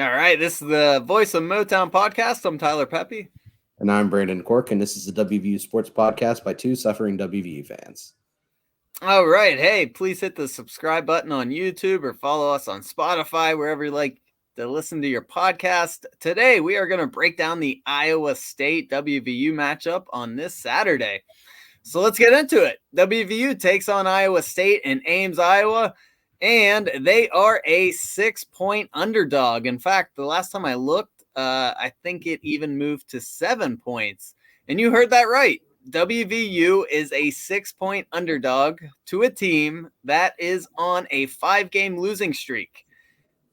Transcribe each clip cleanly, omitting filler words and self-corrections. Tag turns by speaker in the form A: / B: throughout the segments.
A: All right, this is the Voice of Motown podcast. I'm Tyler Pepe.
B: And I'm Brandon Cork, and this is the WVU Sports Podcast by two suffering WVU fans.
A: All right, hey, please hit the subscribe button on YouTube or follow us on Spotify, wherever you like to listen to your podcast. Today, we are going to break down the Iowa State WVU matchup on this Saturday. So let's get into it. WVU takes on Iowa State in Ames, Iowa, and they are a 6-point underdog. In fact, the last time I looked, I think it even moved to 7 points. And you heard that right. WVU is a 6-point underdog to a team that is on a 5-game losing streak.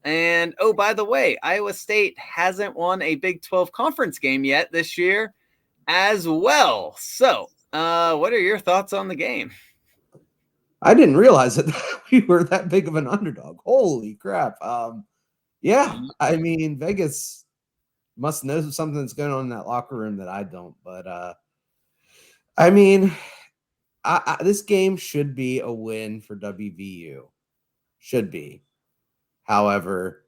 A: And, oh, by the way, Iowa State hasn't won a Big 12 conference game yet this year as well. So, what are your thoughts on the game?
B: I didn't realize that we were that big of an underdog. Holy crap. Yeah, I mean, Vegas must know something that's going on in that locker room that I don't. But, I mean, this game should be a win for WVU. Should be. However,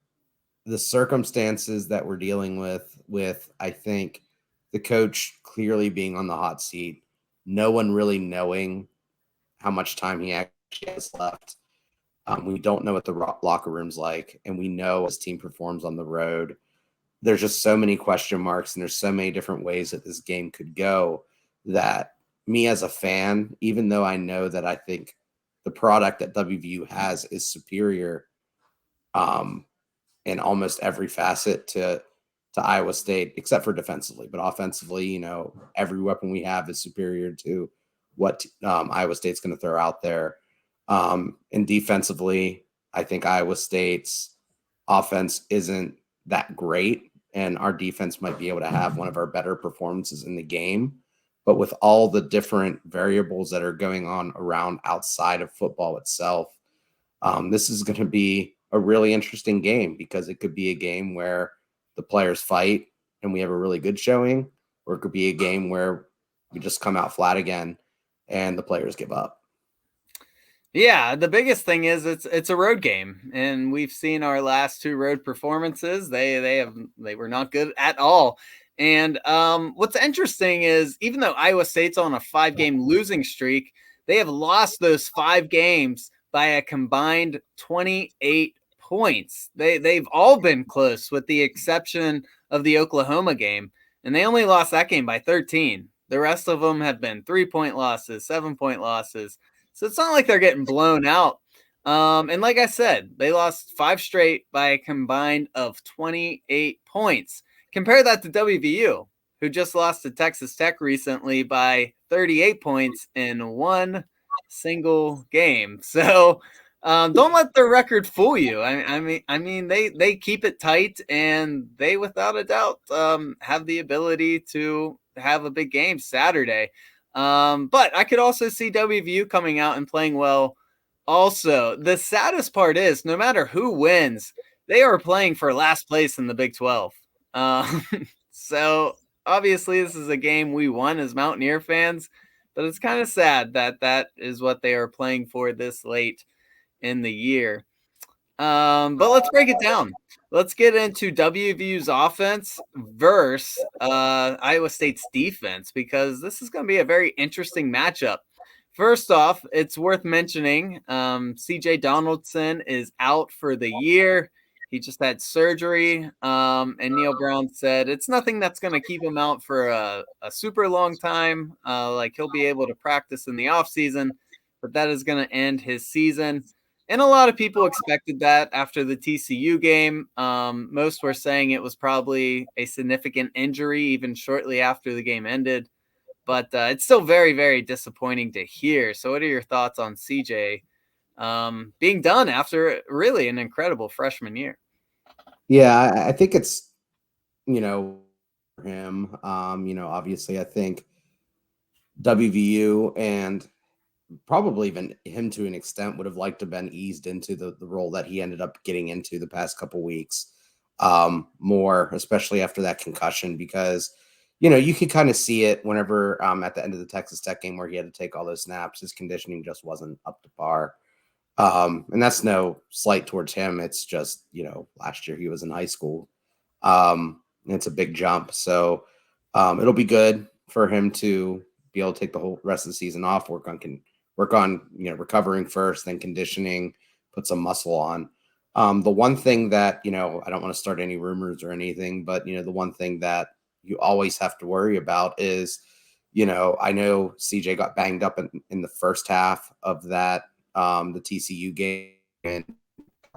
B: the circumstances that we're dealing with, I think, the coach clearly being on the hot seat, no one really knowing how much time he actually has left. We don't know what the locker room's like, and we know his team performs on the road. There's just so many question marks, and there's so many different ways that this game could go that me as a fan, even though I know that I think the product that WVU has is superior in almost every facet to Iowa State, except for defensively. But offensively, every weapon we have is superior to what Iowa State's going to throw out there. And defensively, I think Iowa State's offense isn't that great, and our defense might be able to have one of our better performances in the game. But with all the different variables that are going on around outside of football itself, this is going to be a really interesting game, because it could be a game where the players fight and we have a really good showing, or it could be a game where we just come out flat again and the players give up.
A: Yeah, the biggest thing is it's a road game, and we've seen our last two road performances. They were not good at all. And what's interesting is, even though Iowa State's on a 5-game losing streak, they have lost those 5 games by a combined 28 points. They've all been close, with the exception of the Oklahoma game, and they only lost that game by 13. The rest of them have been 3-point losses, 7-point losses. So it's not like they're getting blown out. And like I said, they lost 5 straight by a combined of 28 points. Compare that to WVU, who just lost to Texas Tech recently by 38 points in one single game. So don't let their record fool you. I mean, they keep it tight, and they, without a doubt, have the ability to have a big game Saturday. But I could also see WVU coming out and playing well. Also, the saddest part is, no matter who wins, they are playing for last place in the Big 12. So obviously this is a game we won as Mountaineer fans, but it's kind of sad that that is what they are playing for this late in the year. But let's break it down. Let's get into WVU's offense versus Iowa State's defense, because this is going to be a very interesting matchup. First off, it's worth mentioning CJ Donaldson is out for the year. He just had surgery, and Neil Brown said it's nothing that's going to keep him out for a super long time. Like, he'll be able to practice in the offseason, but that is going to end his season. And a lot of people expected that after the TCU game. Most were saying it was probably a significant injury even shortly after the game ended. But it's still very, very disappointing to hear. So what are your thoughts on CJ being done after really an incredible freshman year?
B: Yeah, I think it's, for him, obviously I think WVU and probably even him to an extent would have liked to have been eased into the role that he ended up getting into the past couple weeks more, especially after that concussion, because, you could kind of see it whenever at the end of the Texas Tech game where he had to take all those snaps, his conditioning just wasn't up to par. And that's no slight towards him. It's just, last year he was in high school. And it's a big jump. So it'll be good for him to be able to take the whole rest of the season off, work on recovering first, then conditioning, put some muscle on. The one thing that, I don't want to start any rumors or anything, but the one thing that you always have to worry about is, I know CJ got banged up in the first half of that, the TCU game, and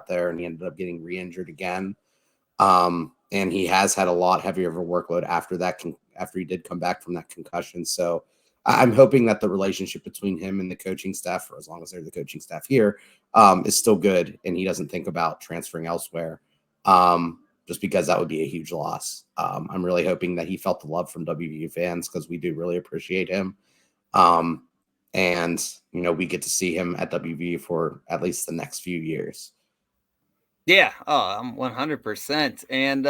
B: there, and he ended up getting re-injured again. And he has had a lot heavier of a workload after that, after he did come back from that concussion. So I'm hoping that the relationship between him and the coaching staff, for as long as they're the coaching staff here, is still good, and he doesn't think about transferring elsewhere, just because that would be a huge loss. I'm really hoping that he felt the love from WVU fans, because we do really appreciate him. And, we get to see him at WVU for at least the next few years.
A: Yeah, I'm 100%. And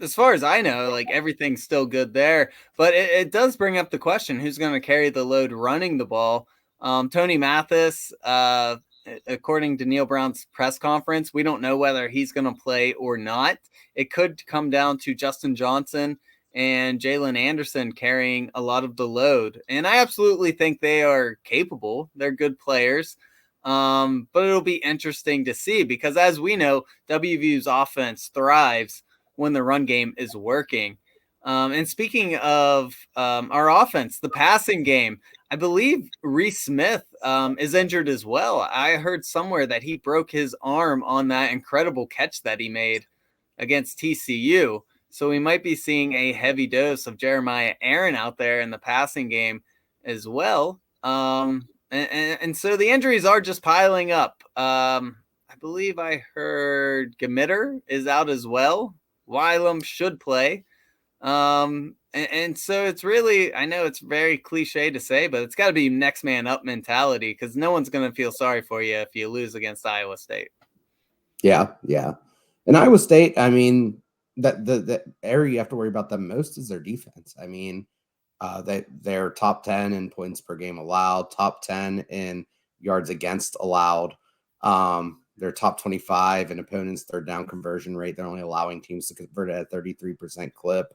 A: as far as I know, like everything's still good there. But it does bring up the question: who's going to carry the load running the ball? Tony Mathis, according to Neil Brown's press conference, we don't know whether he's going to play or not. It could come down to Justin Johnson and Jalen Anderson carrying a lot of the load. And I absolutely think they are capable. They're good players. But it'll be interesting to see, because as we know, WVU's offense thrives when the run game is working. And speaking of our offense, the passing game, I believe Reese Smith is injured as well. I heard somewhere that he broke his arm on that incredible catch that he made against TCU. So we might be seeing a heavy dose of Jeremiah Aaron out there in the passing game as well. And so the injuries are just piling up. I believe I heard Gamitter is out as well. Wylam should play. And so it's really, I know it's very cliche to say, but it's got to be next man up mentality, because no one's going to feel sorry for you if you lose against Iowa State.
B: Yeah. And Iowa State, I mean, that the area you have to worry about them most is their defense. I mean, they're top 10 in points per game allowed, top 10 in yards against allowed. They're top 25 in opponents' third down conversion rate. They're only allowing teams to convert at a 33% clip.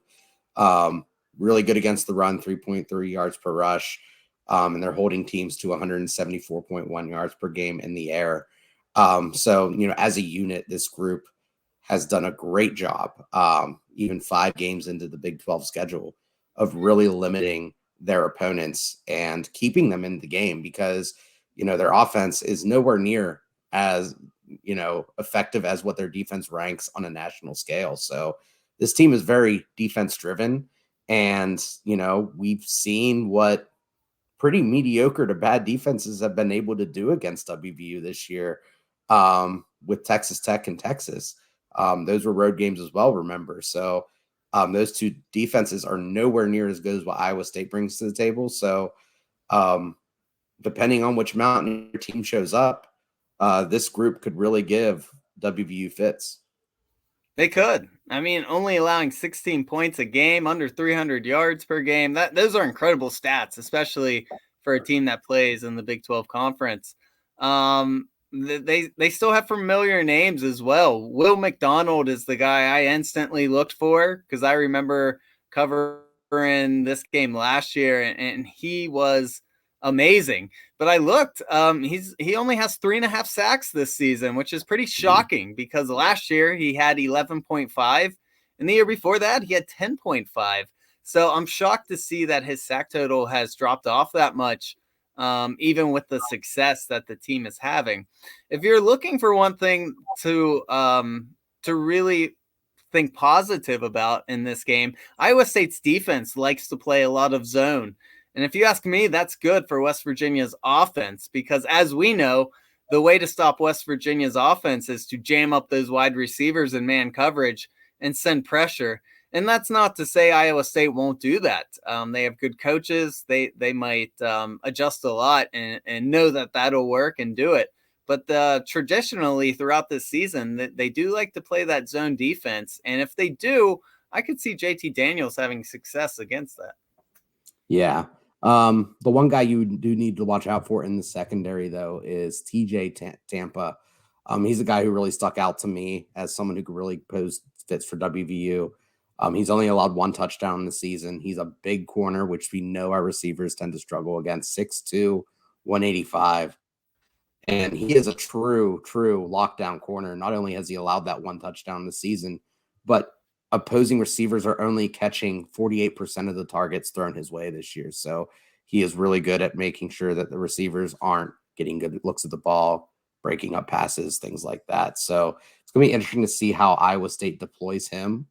B: Really good against the run, 3.3 yards per rush. And they're holding teams to 174.1 yards per game in the air. So, as a unit, this group has done a great job, even 5 games into the Big 12 schedule, of really limiting their opponents and keeping them in the game, because, their offense is nowhere near as, effective as what their defense ranks on a national scale. So this team is very defense driven. And, we've seen what pretty mediocre to bad defenses have been able to do against WVU this year, with Texas Tech and Texas. Those were road games as well, remember. So those two defenses are nowhere near as good as what Iowa State brings to the table. So depending on which mountain your team shows up, this group could really give WVU fits.
A: They could. I mean, only allowing 16 points a game, under 300 yards per game. Those are incredible stats, especially for a team that plays in the Big 12 Conference. They still have familiar names as well. Will McDonald is the guy I instantly looked for, because I remember covering this game last year, and he was amazing. But I looked, he only has 3.5 sacks this season, which is pretty shocking, because last year he had 11.5, and the year before that he had 10.5. So I'm shocked to see that his sack total has dropped off that much, even with the success that the team is having. If you're looking for one thing to really think positive about in this game, Iowa State's defense likes to play a lot of zone. And if you ask me, that's good for West Virginia's offense, because as we know, the way to stop West Virginia's offense is to jam up those wide receivers in man coverage and send pressure. And that's not to say Iowa State won't do that. They have good coaches. They might adjust a lot and know that that'll work and do it. But traditionally throughout this season, they do like to play that zone defense. And if they do, I could see JT Daniels having success against that.
B: Yeah. The one guy you do need to watch out for in the secondary, though, is TJ Tampa. He's a guy who really stuck out to me as someone who could really pose fits for WVU. He's only allowed one touchdown in the season. He's a big corner, which we know our receivers tend to struggle against, 6'2", 185. And he is a true lockdown corner. Not only has he allowed that one touchdown in the season, but opposing receivers are only catching 48% of the targets thrown his way this year. So he is really good at making sure that the receivers aren't getting good looks at the ball, breaking up passes, things like that. So it's going to be interesting to see how Iowa State deploys him.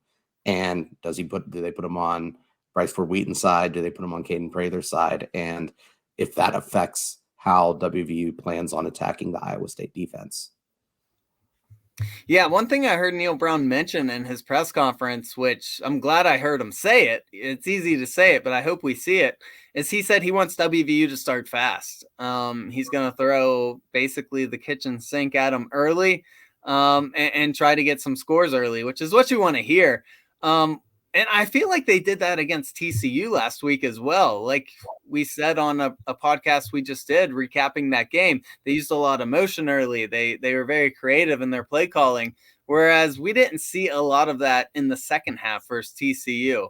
B: And do they put him on Bryce Ford Wheaton's side? Do they put him on Caden Prather's side? And if that affects how WVU plans on attacking the Iowa State defense.
A: Yeah, one thing I heard Neil Brown mention in his press conference, which I'm glad I heard him say it. It's easy to say it, but I hope we see it. Is he said he wants WVU to start fast. He's going to throw basically the kitchen sink at them early, and try to get some scores early, which is what you want to hear. And I feel like they did that against TCU last week as well. Like we said on a podcast we just did, recapping that game, they used a lot of motion early. They were very creative in their play calling, whereas we didn't see a lot of that in the second half versus TCU.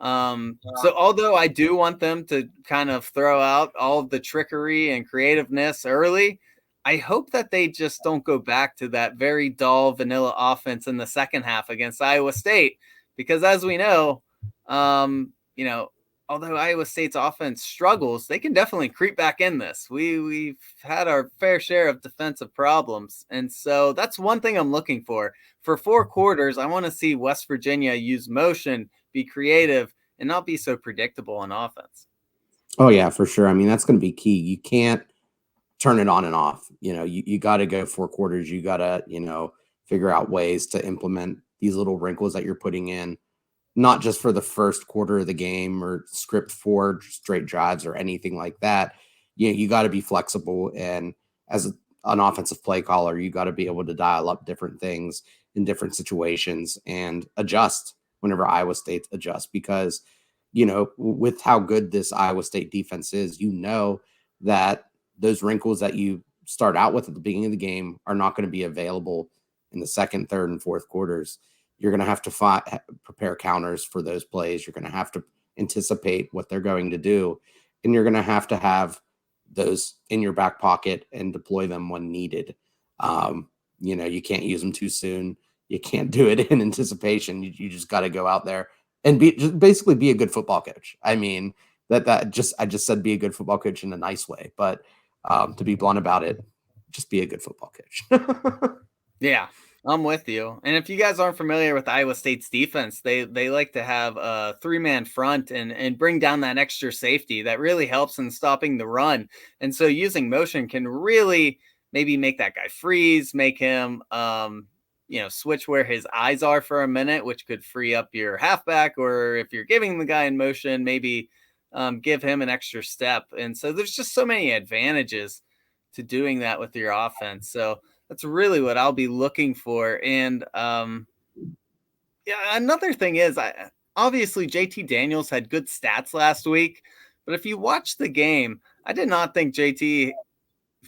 A: So although I do want them to kind of throw out all of the trickery and creativeness early, I hope that they just don't go back to that very dull vanilla offense in the second half against Iowa State. Because as we know, although Iowa State's offense struggles, they can definitely creep back in this. We've had our fair share of defensive problems. And so that's one thing I'm looking for. For 4 quarters, I want to see West Virginia use motion, be creative, and not be so predictable on offense.
B: Oh, yeah, for sure. I mean, that's going to be key. You can't turn it on and off. You got to go 4 quarters. You got to, figure out ways to implement these little wrinkles that you're putting in, not just for the first quarter of the game or script 4 straight drives or anything like that. You got to be flexible. And as an offensive play caller, you got to be able to dial up different things in different situations and adjust whenever Iowa State adjusts, because, with how good this Iowa State defense is, that those wrinkles that you start out with at the beginning of the game are not going to be available in the second, third, and fourth quarters. You're going to have to prepare counters for those plays. You're going to have to anticipate what they're going to do. And you're going to have those in your back pocket and deploy them when needed. You can't use them too soon. You can't do it in anticipation. You just got to go out there and basically be a good football coach. I mean, I just said be a good football coach in a nice way, but to be blunt about it, just be a good football coach.
A: Yeah, I'm with you. And if you guys aren't familiar with Iowa State's defense, they like to have a 3-man front and bring down that extra safety that really helps in stopping the run. And so using motion can really maybe make that guy freeze, make him switch where his eyes are for a minute, which could free up your halfback, or if you're giving the guy in motion, maybe give him an extra step. And so there's just so many advantages to doing that with your offense. So that's really what I'll be looking for. And another thing is, obviously JT Daniels had good stats last week, but if you watch the game, I did not think JT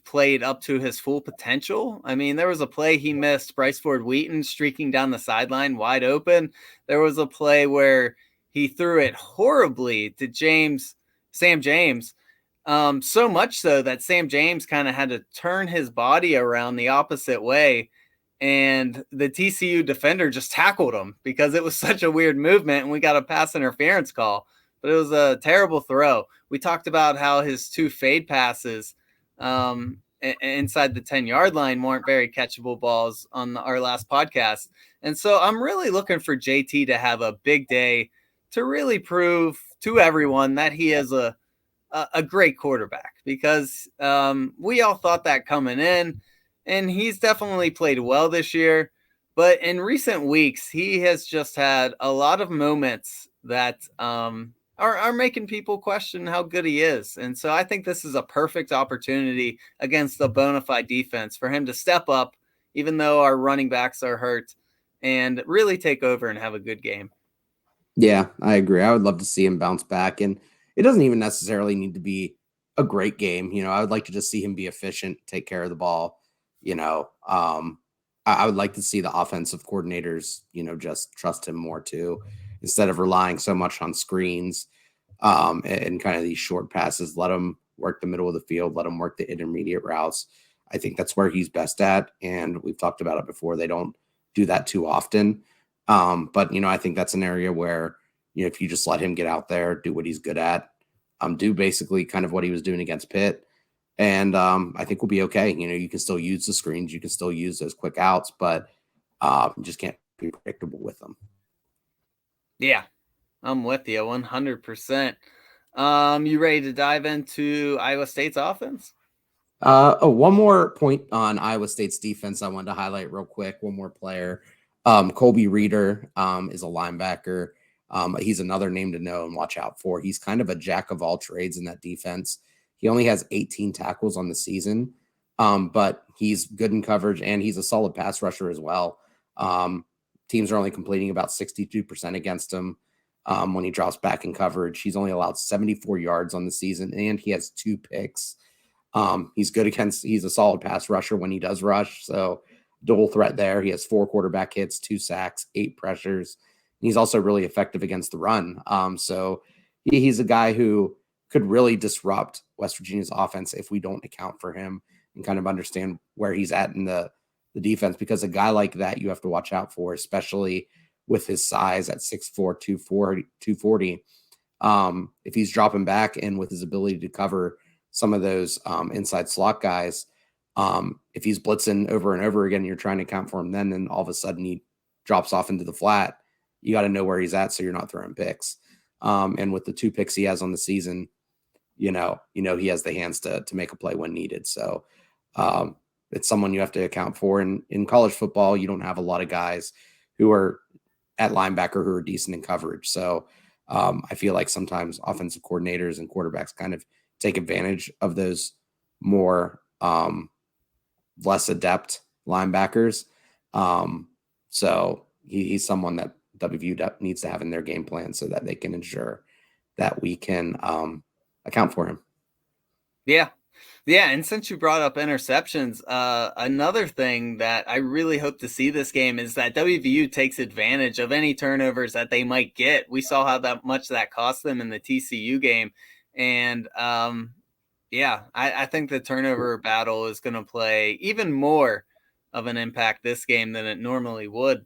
A: played up to his full potential. I mean, there was a play he missed Bryce Ford Wheaton streaking down the sideline wide open. There was a play where he threw it horribly to Sam James. So much so that Sam James kind of had to turn his body around the opposite way, and the TCU defender just tackled him because it was such a weird movement, and we got a pass interference call. But it was a terrible throw. We talked about how his 2 fade passes inside the 10-yard line weren't very catchable balls on our last podcast. And so I'm really looking for JT to have a big day to really prove to everyone that he is a great quarterback, because we all thought that coming in, and he's definitely played well this year. But in recent weeks, he has just had a lot of moments that are making people question how good he is. And so I think this is a perfect opportunity against the bona fide defense for him to step up, even though our running backs are hurt, and really take over and have a good game.
B: Yeah, I agree. I would love to see him bounce back. And it doesn't even necessarily need to be a great game. I would like to just see him be efficient, take care of the ball. I would like to see the offensive coordinators, just trust him more too, instead of relying so much on screens and kind of these short passes. Let him work the middle of the field, let him work the intermediate routes. I think that's where he's best at. And we've talked about it before. They don't do that too often. But I think that's an area where, if you just let him get out there, do what he's good at, do basically kind of what he was doing against Pitt. And I think we'll be okay. You can still use the screens, you can still use those quick outs, but you just can't be predictable with them.
A: Yeah, I'm with you 100%. You ready to dive into Iowa State's offense?
B: One more point on Iowa State's defense I wanted to highlight real quick. One more player. Colby Reeder is a linebacker. He's another name to know and watch out for. He's kind of a jack of all trades in that defense. He only has 18 tackles on the season, but he's good in coverage and he's a solid pass rusher as well. Teams are only completing about 62% against him when he drops back in coverage. He's only allowed 74 yards on the season and he has 2 picks. He's a solid pass rusher when he does rush. So dual threat there. He has 4 quarterback hits, 2 sacks, 8 pressures. He's also really effective against the run. So he's a guy who could really disrupt West Virginia's offense if we don't account for him and kind of understand where he's at in the defense, because a guy like that you have to watch out for, especially with his size at 6'4", 240. If he's dropping back and with his ability to cover some of those inside slot guys, if he's blitzing over and over again, you're trying to account for him then all of a sudden he drops off into the flat. You got to know where he's at so you're not throwing picks. And with the 2 picks he has on the season, he has the hands to make a play when needed. So it's someone you have to account for. And in college football, you don't have a lot of guys who are at linebacker who are decent in coverage. So I feel like sometimes offensive coordinators and quarterbacks kind of take advantage of those more less adept linebackers. So he's someone that WVU needs to have in their game plan so that they can ensure that we can account for him.
A: Yeah. Yeah, and since you brought up interceptions, another thing that I really hope to see this game is that WVU takes advantage of any turnovers that they might get. We saw how much that cost them in the TCU game. And I think the turnover battle is going to play even more of an impact this game than it normally would.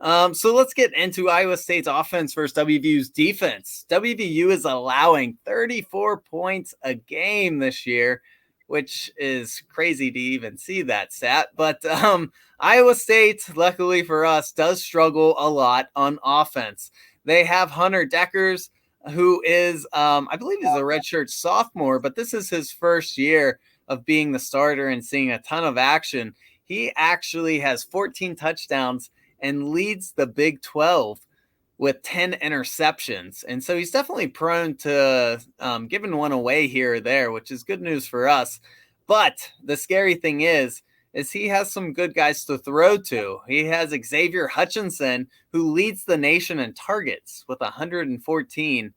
A: So let's get into Iowa State's offense versus WVU's defense. WVU is allowing 34 points a game this year, which is crazy to even see that stat. But Iowa State, luckily for us, does struggle a lot on offense. They have Hunter Deckers, who is, I believe he's a redshirt sophomore, but this is his first year of being the starter and seeing a ton of action. He actually has 14 touchdowns and leads the Big 12 with 10 interceptions. And so he's definitely prone to giving one away here or there, which is good news for us. But the scary thing is he has some good guys to throw to. He has Xavier Hutchinson, who leads the nation in targets with 114.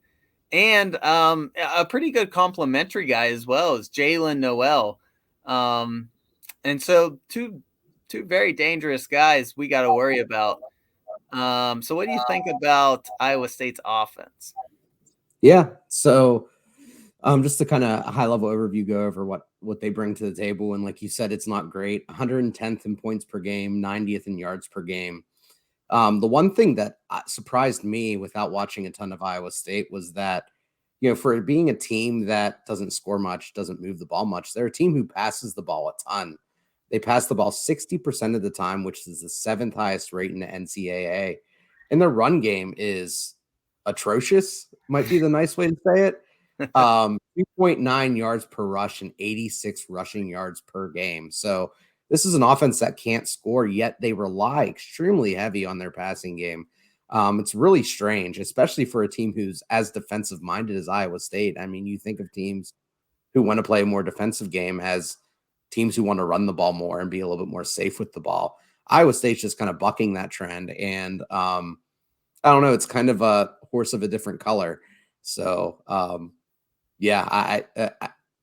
A: And a pretty good complimentary guy as well is Jalen Noel. And so two very dangerous guys we got to worry about. So what do you think about Iowa State's offense?
B: Yeah. So just to kind of high level overview, go over what they bring to the table. And like you said, it's not great. 110th in points per game, 90th in yards per game. The one thing that surprised me without watching a ton of Iowa State was that, for being a team that doesn't score much, doesn't move the ball much, they're a team who passes the ball a ton. They pass the ball 60% of the time, which is the 7th highest rate in the NCAA. And their run game is atrocious, might be the nice way to say it. 2.9 yards per rush and 86 rushing yards per game. So this is an offense that can't score, yet they rely extremely heavy on their passing game. It's really strange, especially for a team who's as defensive minded as Iowa State. I mean, you think of teams who want to play a more defensive game as teams who want to run the ball more and be a little bit more safe with the ball. Iowa State's just kind of bucking that trend. And I don't know, it's kind of a horse of a different color. So Yeah,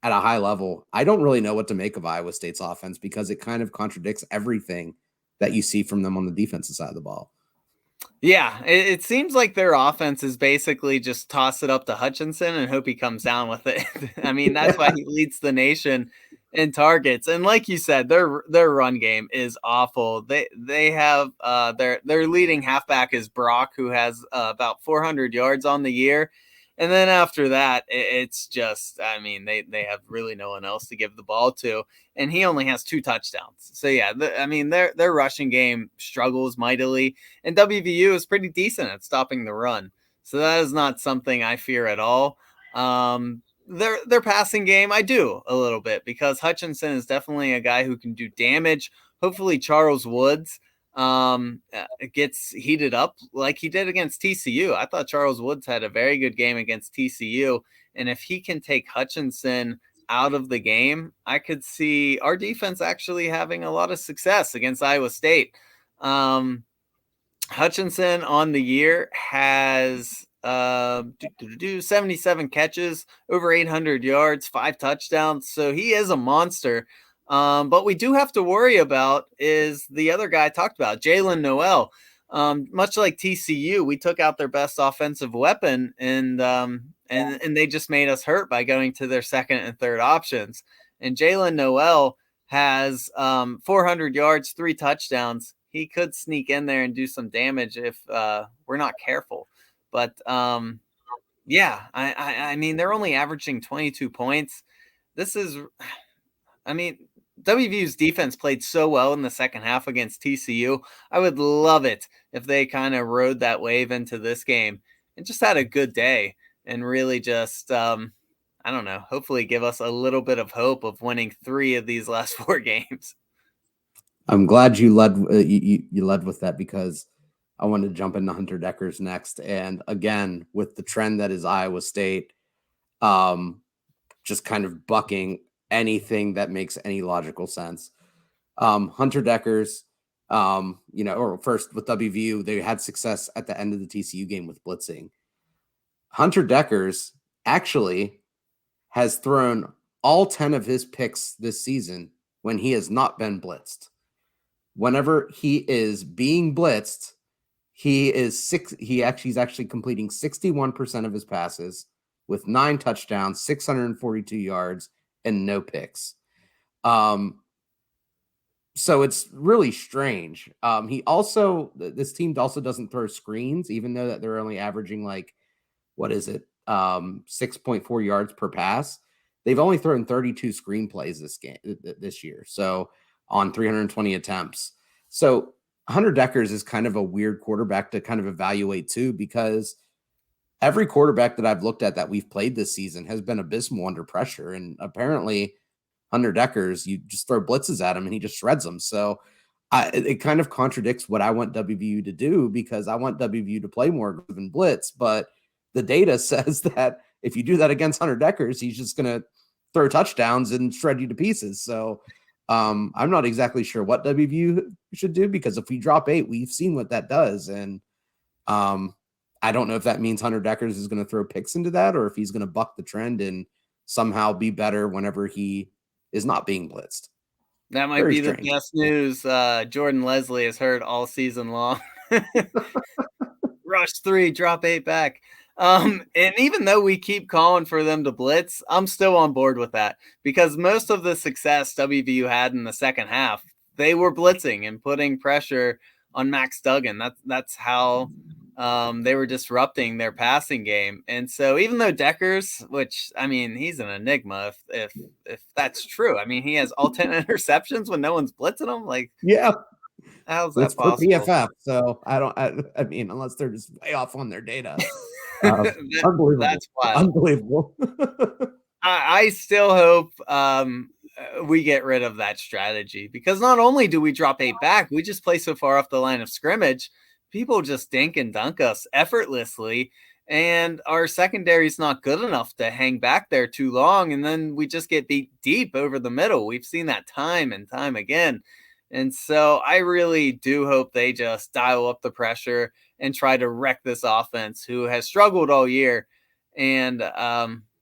B: at a high level, I don't really know what to make of Iowa State's offense because it kind of contradicts everything that you see from them on the defensive side of the ball.
A: Yeah, it seems like their offense is basically just toss it up to Hutchinson and hope he comes down with it. I mean, that's why he leads the nation in targets. And like you said, their run game is awful. They have their leading halfback is Brock, who has about 400 yards on the year. And then after that, it's just, I mean, they have really no one else to give the ball to, and he only has 2 touchdowns. So yeah, I mean, their rushing game struggles mightily, and WVU is pretty decent at stopping the run. So that is not something I fear at all. Their passing game, I do a little bit because Hutchinson is definitely a guy who can do damage. Hopefully, Charles Woods gets heated up like he did against TCU. I thought Charles Woods had a very good game against TCU, and if he can take Hutchinson out of the game, I could see our defense actually having a lot of success against Iowa State. Hutchinson on the year has 77 catches, over 800 yards, 5 touchdowns. So he is a monster. But we do have to worry about is the other guy I talked about, Jalen Noel. Much like TCU, we took out their best offensive weapon, and they just made us hurt by going to their second and third options. And Jalen Noel has 400 yards, 3 touchdowns. He could sneak in there and do some damage if we're not careful. But yeah, I mean, they're only averaging 22 points. This is, I mean, WVU's defense played so well in the second half against TCU. I would love it if they kind of rode that wave into this game and just had a good day and really just, I don't know, hopefully give us a little bit of hope of winning 3 of these last 4 games.
B: I'm glad you led you led with that because I wanted to jump into Hunter Deckers next. And again, with the trend that is Iowa State, just kind of bucking anything that makes any logical sense. Hunter Deckers, or first with WVU, they had success at the end of the TCU game with blitzing. Hunter Deckers actually has thrown all 10 of his picks this season when he has not been blitzed. Whenever he is being blitzed, he's actually completing 61% of his passes with 9 touchdowns, 642 yards, and no picks. So it's really strange. This team also doesn't throw screens, even though that they're only averaging 6.4 yards per pass. They've only thrown 32 screen plays this year. So on 320 attempts. So Hunter Deckers is kind of a weird quarterback to kind of evaluate too, because every quarterback that I've looked at that we've played this season has been abysmal under pressure. And apparently Hunter Deckers, you just throw blitzes at him and he just shreds them. So it kind of contradicts what I want WVU to do, because I want WVU to play more than blitz. But the data says that if you do that against Hunter Deckers, he's just going to throw touchdowns and shred you to pieces. So I'm not exactly sure what WVU should do, because if we drop 8, we've seen what that does. And I don't know if that means Hunter Deckers is going to throw picks into that, or if he's going to buck the trend and somehow be better whenever he is not being blitzed.
A: That might be the best news Jordan Leslie has heard all season long. Rush 3, drop 8 back. And even though we keep calling for them to blitz, I'm still on board with that, because most of the success WVU had in the second half, they were blitzing and putting pressure on Max Duggan. That's how they were disrupting their passing game. And so even though Deckers, which, I mean, he's an enigma if that's true. I mean, he has all 10 interceptions when no one's blitzing him. Like,
B: yeah,
A: how's that possible?
B: PFF, so I mean, unless they're just way off on their data. Unbelievable.
A: That's wild.
B: Unbelievable.
A: I still hope we get rid of that strategy, because not only do we drop 8 back, we just play so far off the line of scrimmage. People just dink and dunk us effortlessly, and our secondary is not good enough to hang back there too long, and then we just get beat deep over the middle. We've seen that time and time again. And so I really do hope they just dial up the pressure and try to wreck this offense, who has struggled all year. And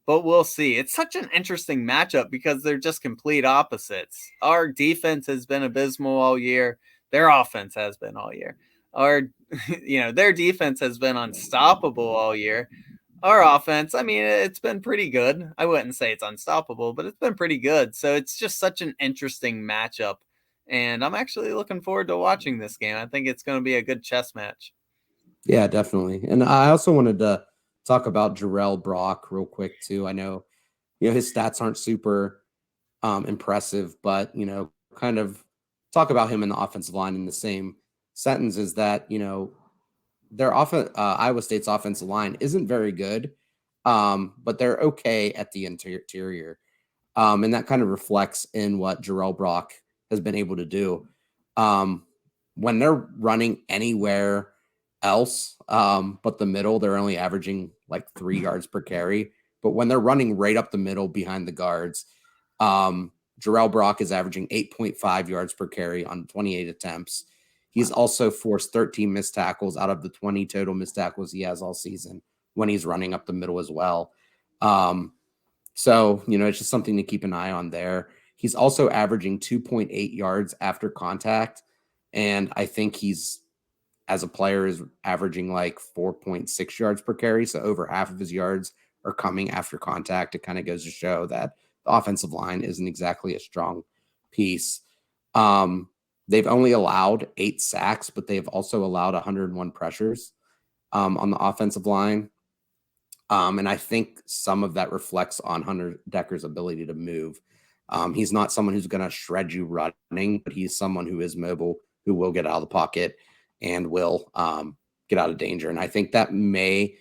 A: but we'll see. It's such an interesting matchup because they're just complete opposites. Our defense has been abysmal all year. Their offense has been all year. Our, their defense has been unstoppable all year. Our offense, I mean, it's been pretty good. I wouldn't say it's unstoppable, but it's been pretty good. So it's just such an interesting matchup. And I'm actually looking forward to watching this game. I think it's going to be a good chess match.
B: Yeah, definitely. And I also wanted to talk about Jarrell Brock real quick too. I know, his stats aren't super impressive, but kind of talk about him in the offensive line in the same sentence is that, their Iowa State's offensive line isn't very good, but they're okay at the interior. And that kind of reflects in what Jarrell Brock has been able to do. When they're running anywhere else but the middle, they're only averaging like 3 yards per carry. But when they're running right up the middle behind the guards, Jarrell Brock is averaging 8.5 yards per carry on 28 attempts. He's also forced 13 missed tackles out of the 20 total missed tackles he has all season when he's running up the middle as well. So, it's just something to keep an eye on there. He's also averaging 2.8 yards after contact. And I think he's, as a player, is averaging like 4.6 yards per carry. So over half of his yards are coming after contact. It kind of goes to show that the offensive line isn't exactly a strong piece. They've only allowed 8 sacks, but they've also allowed 101 pressures on the offensive line. And I think some of that reflects on Hunter Decker's ability to move. He's not someone who's going to shred you running, but he's someone who is mobile, who will get out of the pocket and will get out of danger. And I think that may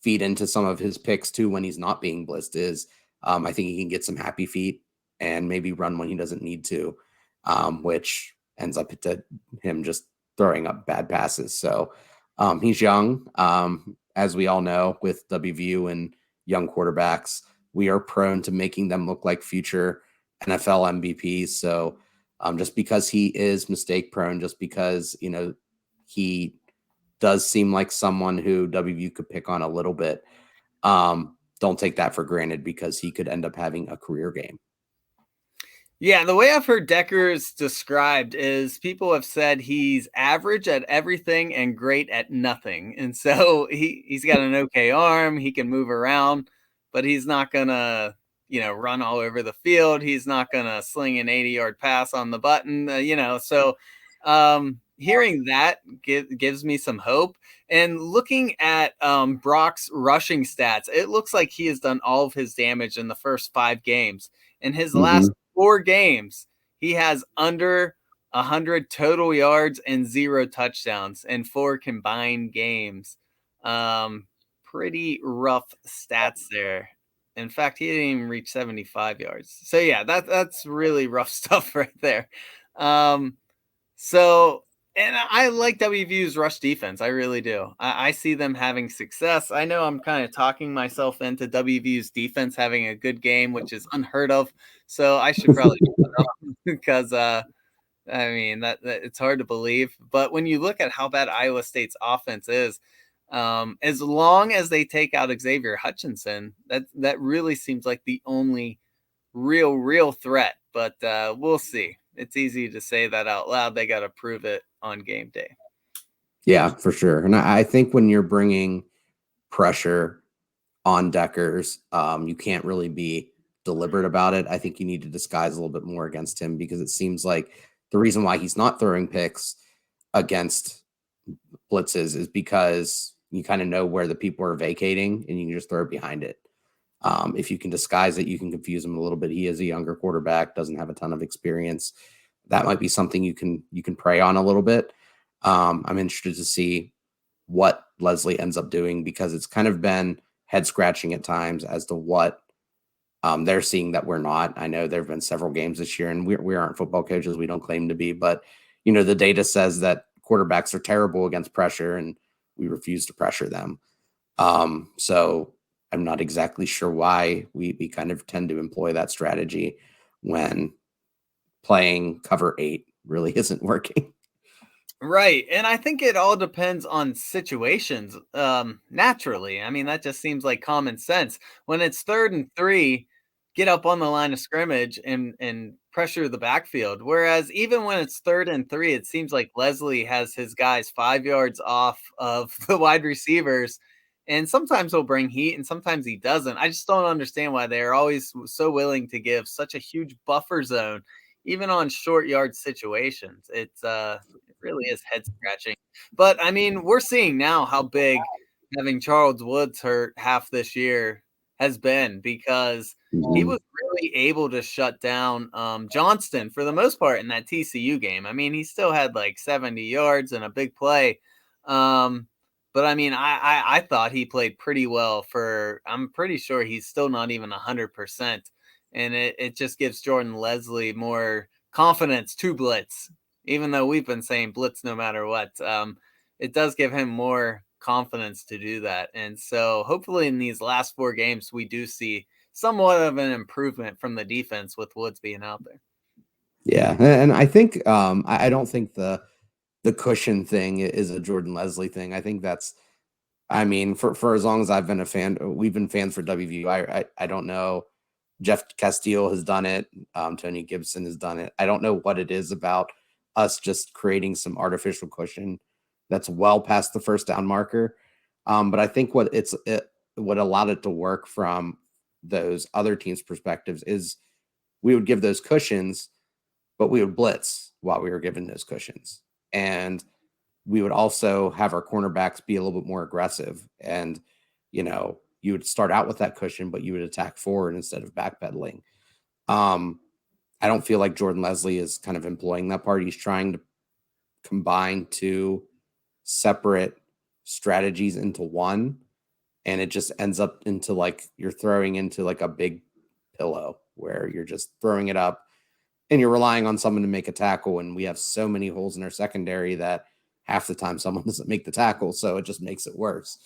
B: feed into some of his picks too when he's not being blitzed is I think he can get some happy feet and maybe run when he doesn't need to, which ends up to him just throwing up bad passes. So he's young. As we all know, with WVU and young quarterbacks, we are prone to making them look like future NFL MVPs. So just because he is mistake prone, just because, he does seem like someone who WVU could pick on a little bit, don't take that for granted because he could end up having a career game.
A: Yeah, the way I've heard Decker's described is people have said he's average at everything and great at nothing. And so he's got an okay arm, he can move around, but he's not going to, run all over the field. He's not going to sling an 80-yard pass on the button, So hearing that gives me some hope. And looking at Brock's rushing stats, it looks like he has done all of his damage in the first 5 games. In his last 4 games, he has under 100 total yards and 0 touchdowns in 4 combined games. Pretty rough stats there. In fact, he didn't even reach 75 yards. So yeah, that's really rough stuff right there. And I like WVU's rush defense. I really do. I see them having success. I know I'm kind of talking myself into WVU's defense having a good game, which is unheard of. So I should probably because that it's hard to believe. But when you look at how bad Iowa State's offense is, as long as they take out Xavier Hutchinson, that really seems like the only real threat. But we'll see. It's easy to say that out loud. They got to prove it on game day.
B: Yeah, for sure. And I think when you're bringing pressure on Deckers, you can't really be deliberate about it. I think you need to disguise a little bit more against him because it seems like the reason why he's not throwing picks against blitzes is because you kind of know where the people are vacating and you can just throw it behind it. If you can disguise it, you can confuse him a little bit. He is a younger quarterback, doesn't have a ton of experience. That might be something you can prey on a little bit. I'm interested to see what Leslie ends up doing because it's kind of been head scratching at times as to what they're seeing that we're not. I know there have been several games this year, and we aren't football coaches. We don't claim to be, but the data says that quarterbacks are terrible against pressure, and we refuse to pressure them. So I'm not exactly sure why we kind of tend to employ that strategy when playing cover 8 really isn't working.
A: Right, and I think it all depends on situations, naturally. I mean, that just seems like common sense. When it's 3rd and 3, get up on the line of scrimmage and pressure the backfield, whereas even when it's 3rd and 3, it seems like Leslie has his guys 5 yards off of the wide receivers, and sometimes he'll bring heat and sometimes he doesn't. I just don't understand why they're always so willing to give such a huge buffer zone, even on short yard situations. It really is head scratching. But I mean, we're seeing now how big having Charles Woods hurt half this year has been because he
B: Mhm.
A: was really able to shut down Johnston for the most part in that TCU game. I mean, he still had like 70 yards and a big play. Um, but I mean, I thought he played pretty well for, I'm pretty sure he's still not even 100%. And it just gives Jordan Leslie more confidence to blitz, even though we've been saying blitz no matter what. It does give him more confidence to do that. And so hopefully in these last 4 games, we do see somewhat of an improvement from the defense with Woods being out there.
B: Yeah, and I think I don't think the cushion thing is a Jordan Leslie thing. I think that's I mean, for as long as I've been a fan, we've been fans for WVU. I don't know. Jeff Castile has done it. Tony Gibson has done it. I don't know what it is about us just creating some artificial cushion that's well past the first down marker. But I think what allowed it to work from those other teams' perspectives is we would give those cushions, but we would blitz while we were given those cushions, and we would also have our cornerbacks be a little bit more aggressive. And, you would start out with that cushion, but you would attack forward instead of backpedaling. Um, I don't feel like Jordan Leslie is kind of employing that part. He's trying to combine two separate strategies into one. And it just ends up into like you're throwing into like a big pillow where you're just throwing it up and you're relying on someone to make a tackle. And we have so many holes in our secondary that half the time someone doesn't make the tackle, so it just makes it worse.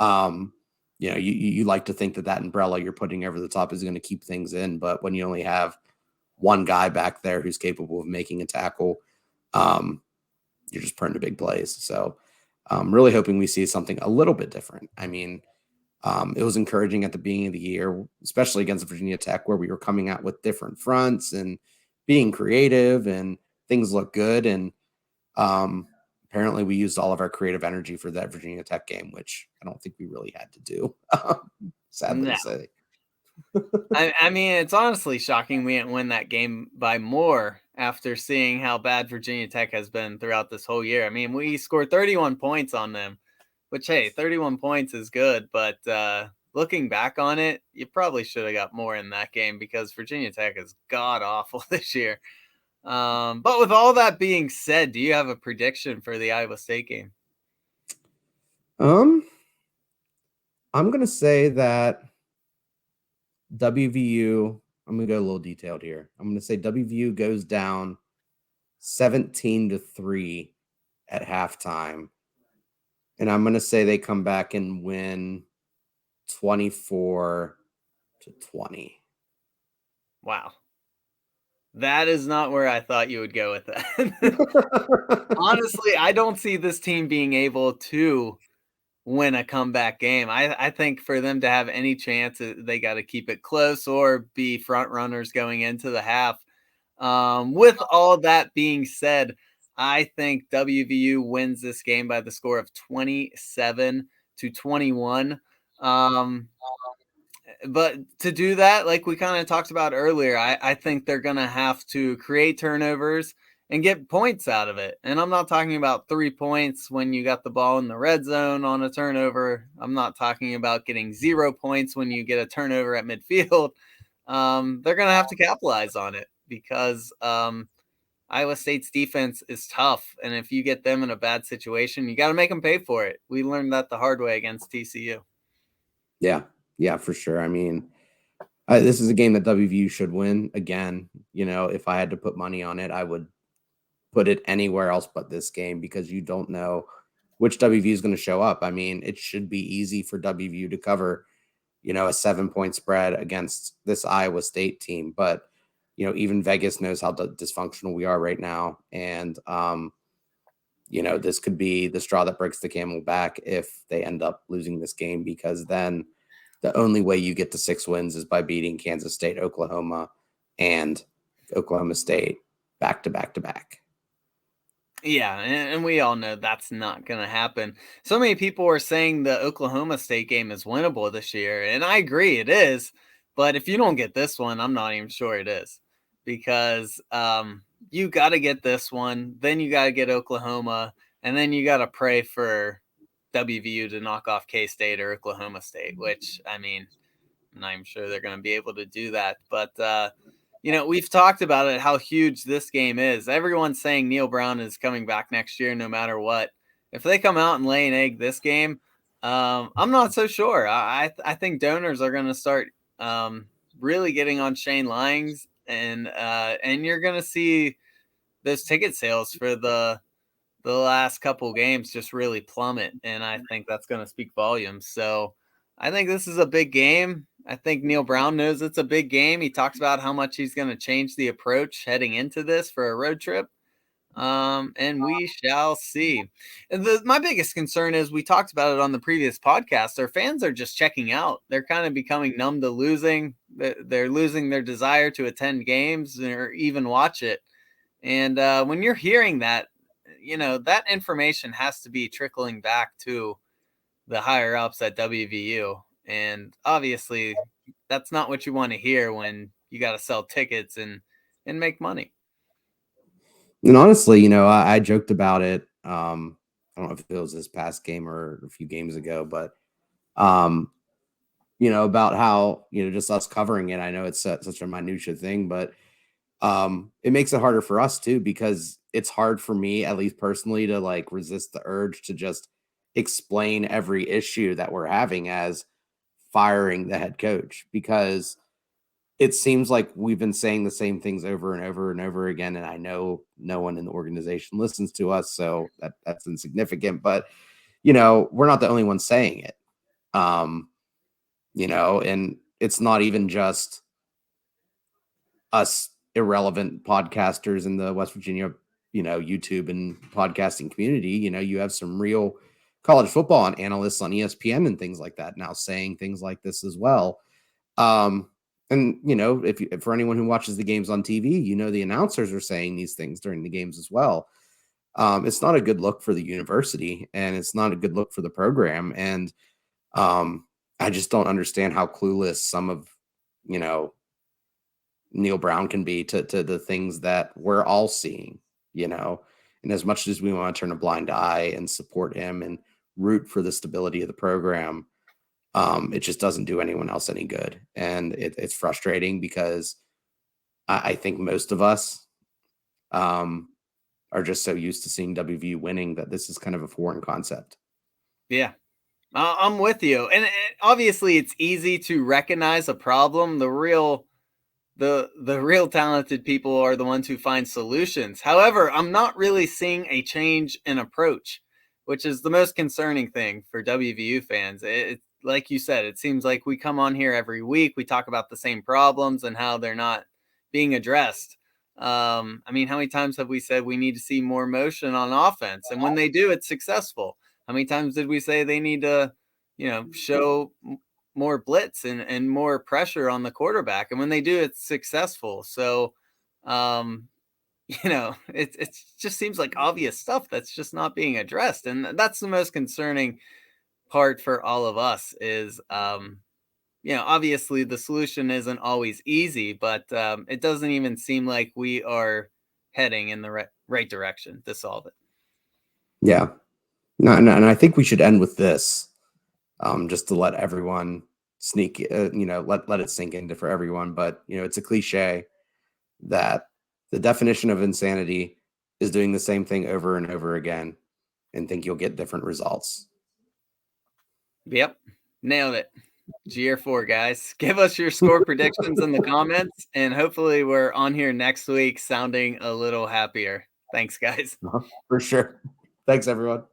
B: Um, you like to think that umbrella you're putting over the top is going to keep things in, but when you only have one guy back there who's capable of making a tackle, um, you're just putting to big plays. So, I'm really hoping we see something a little bit different. I mean, it was encouraging at the beginning of the year, especially against Virginia Tech, where we were coming out with different fronts and being creative and things look good. And um, apparently we used all of our creative energy for that Virginia Tech game, which I don't think we really had to do, sadly
A: No,
B: to say.
A: I mean, it's honestly shocking we didn't win that game by more after seeing how bad Virginia Tech has been throughout this whole year. I mean, we scored 31 points on them, which, hey, 31 points is good, but looking back on it, you probably should have got more in that game because Virginia Tech is god awful this year. But with all that being said, do you have a prediction for the Iowa State game?
B: Um, I'm gonna say that WVU. I'm gonna go a little detailed here. I'm gonna say WVU goes down 17-3 at halftime, and I'm gonna say they come back and win 24-20.
A: Wow. That is not where I thought you would go with that. Honestly, I don't see this team being able to win a comeback game. I think for them to have any chance, they got to keep it close or be front runners going into the half. With all that being said, I think WVU wins this game by the score of 27-21. Um, but to do that, like we kind of talked about earlier, I think they're going to have to create turnovers and get points out of it. And I'm not talking about 3 points when you got the ball in the red zone on a turnover. I'm not talking about getting 0 points when you get a turnover at midfield. They're going to have to capitalize on it because Iowa State's defense is tough. And if you get them in a bad situation, you got to make them pay for it. We learned that the hard way against TCU.
B: Yeah, yeah, for sure. I mean, this is a game that WVU should win. Again, if I had to put money on it, I would put it anywhere else but this game because you don't know which WVU is going to show up. I mean, it should be easy for WVU to cover, a 7-point spread against this Iowa State team. But, even Vegas knows how dysfunctional we are right now. And, this could be the straw that breaks the camel back if they end up losing this game, because then the only way you get to 6 wins is by beating Kansas State, Oklahoma, and Oklahoma State back to back to back.
A: Yeah, and we all know that's not going to happen. So many people are saying the Oklahoma State game is winnable this year, and I agree it is. But if you don't get this one, I'm not even sure it is, because you got to get this one, then you got to get Oklahoma, and then you got to pray for WVU to knock off K-State or Oklahoma State, which, I mean, I'm not even sure they're going to be able to do that. But we've talked about it, how huge this game is. Everyone's saying Neil Brown is coming back next year no matter what. If they come out and lay an egg this game, I'm not so sure. I think donors are going to start really getting on Shane Langs, and you're going to see those ticket sales for the last couple games just really plummet, and I think that's going to speak volumes. So I think this is a big game. I think Neil Brown knows it's a big game. He talks about how much he's going to change the approach heading into this for a road trip. And we shall see. And my biggest concern is, we talked about it on the previous podcast, our fans are just checking out. They're kind of becoming numb to losing. They're losing their desire to attend games or even watch it. And when you're hearing that, that information has to be trickling back to the higher ups at WVU. And obviously, that's not what you want to hear when you got to sell tickets and make money.
B: And honestly, I joked about it. I don't know if it was this past game or a few games ago, but about how, just us covering it. I know it's such a minutia thing, but it makes it harder for us too, because it's hard for me, at least personally, to like resist the urge to just explain every issue that we're having as firing the head coach, because it seems like we've been saying the same things over and over and over again. And I know no one in the organization listens to us, so that's insignificant, but we're not the only ones saying it. And it's not even just us irrelevant podcasters in the West Virginia, YouTube and podcasting community. You have some real college football and analysts on ESPN and things like that now saying things like this as well. And if for anyone who watches the games on TV, the announcers are saying these things during the games as well. It's not a good look for the university, and it's not a good look for the program. And I just don't understand how clueless some of, Neil Brown can be to the things that we're all seeing, and as much as we want to turn a blind eye and support him and root for the stability of the program, it just doesn't do anyone else any good. And it's frustrating, because I think most of us are just so used to seeing WVU winning that this is kind of a foreign concept.
A: Yeah, I'm with you. And obviously it's easy to recognize a problem. The real talented people are the ones who find solutions. However, I'm not really seeing a change in approach, which is the most concerning thing for WVU fans. It like you said, it seems like we come on here every week, we talk about the same problems and how they're not being addressed. I mean, how many times have we said we need to see more motion on offense? And when they do, it's successful. How many times did we say they need to, show more blitz and more pressure on the quarterback? And when they do, it's successful. So, it just seems like obvious stuff that's just not being addressed. And that's the most concerning part for all of us is, obviously the solution isn't always easy, but it doesn't even seem like we are heading in the right direction to solve it.
B: Yeah. No, and I think we should end with this, just to let everyone let it sink into for everyone. But, it's a cliche that the definition of insanity is doing the same thing over and over again and think you'll get different results.
A: Yep. Nailed it. Year 4, guys. Give us your score predictions in the comments, and hopefully we're on here next week sounding a little happier. Thanks, guys.
B: For sure. Thanks, everyone.